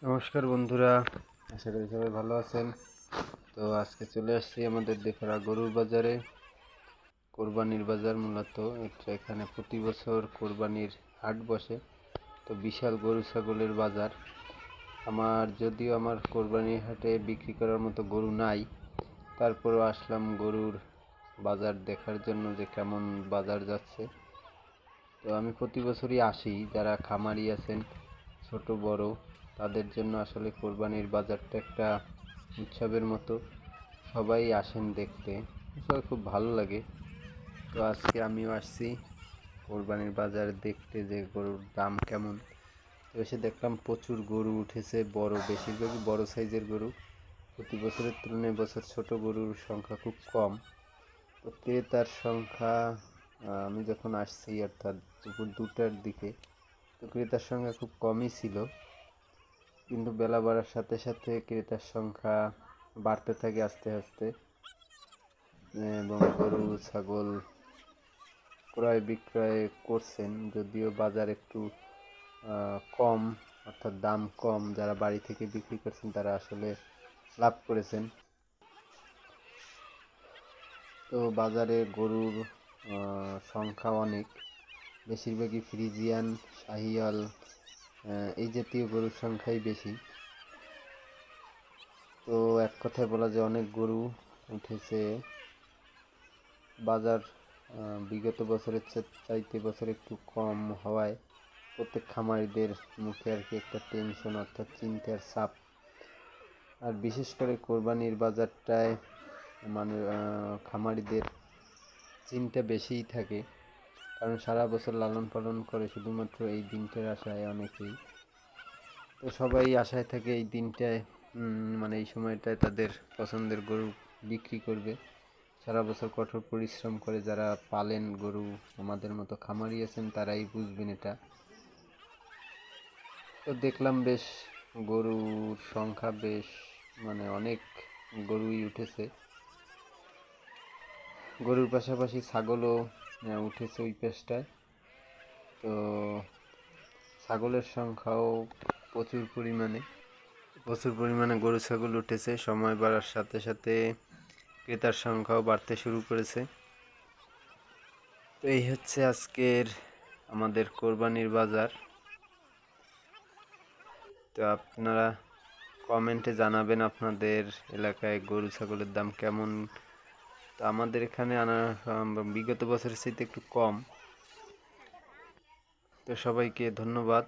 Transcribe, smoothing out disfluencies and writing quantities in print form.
নমস্কার বন্ধুরা, আশা করি সবাই ভালো আছেন। তো আজকে চলে আসছি আমাদের দেখারা গরুর বাজারে। কোরবানির বাজার মূলত এখানে প্রতি বছর কোরবানির হাট বসে। তো বিশাল গরু ছাগলের বাজার। যদিও আমার কোরবানির হাটে বিক্রি করার মতো গরু নাই, তারপরেও আসলাম গরুর বাজার দেখার জন্য যে কেমন বাজার যাচ্ছে। তো আমি প্রতি বছরই আসি, যারা খামারি আছেন ছোট বড় তাদের জন্য আসলে কোরবানির বাজারটা একটা উৎসবের মতো। সবাই আসেন দেখতে, আসলে খুব ভালো লাগে। তো আজকে আমিও আসছি কোরবানির বাজার দেখতে যে গরুর দাম কেমন। তো এসে দেখলাম প্রচুর গরু উঠেছে, বেশিরভাগই বড় সাইজের গরু। প্রতি বছরের তুলনায় বছর ছোট গরুর সংখ্যা খুব কম। তো ক্রেতার সংখ্যা, আমি যখন আসছি অর্থাৎ দুপুর 2টার দিকে, তো ক্রেতার সংখ্যা খুব কমই ছিল। কিন্তু বেলা বাড়ার সাথে সাথে ক্রেতার সংখ্যা বাড়তে থাকে আস্তে আস্তে, এবং গরু ছাগল ক্রয় বিক্রয় করছেন। যদিও বাজার একটু কম, অর্থাৎ দাম কম, যারা বাড়ি থেকে বিক্রি করছেন তারা আসলে লাভ করেছেন। তো বাজারে গরুর সংখ্যা অনেক, বেশিরভাগই ফ্রিজিয়ান, শাহিয়াল, এই জাতীয় গরুর সংখ্যাই বেশি। তো এক কথায় বলা যায় অনেক গরু উঠেছে। বাজার বিগত বছরের চাইতে বছর একটু কম হওয়ায় প্রত্যেক খামারিদের মুখে আর কি একটা টেনশন, অর্থাৎ চিন্তার ছাপ। আর বিশেষ করে কোরবানির বাজারটায় মানে খামারিদের চিন্তা বেশিই থাকে, কারণ সারা বছর লালন পালন করে শুধুমাত্র এই দিনটার আশায় অনেকেই। তো সবাই আশায় থাকে এই দিনটায়, এই সময়টায় তাদের পছন্দের গরু বিক্রি করবে। সারা বছর কঠোর পরিশ্রম করে যারা পালেন গরু, আমাদের মতো খামারি আছেন, তারাই বুঝবেন এটা। তো দেখলাম বেশ গরুর সংখ্যা বেশ অনেক গরুই উঠেছে। গরুর পাশাপাশি ছাগলও উঠেছে ওই পেশটায়। তো ছাগলের সংখ্যাও প্রচুর পরিমাণে গরু ছাগল উঠেছে। সময় বাড়ার সাথে সাথে ক্রেতার সংখ্যাও বাড়তে শুরু করেছে। তো এই হচ্ছে আজকের আমাদের কোরবানির বাজার। তো আপনারা কমেন্টে জানাবেন আপনাদের এলাকায় গরু ছাগলের দাম কেমন। তো আমাদের এখানে বিগত বছরের চাইতে একটু কম। তো সবাইকে ধন্যবাদ।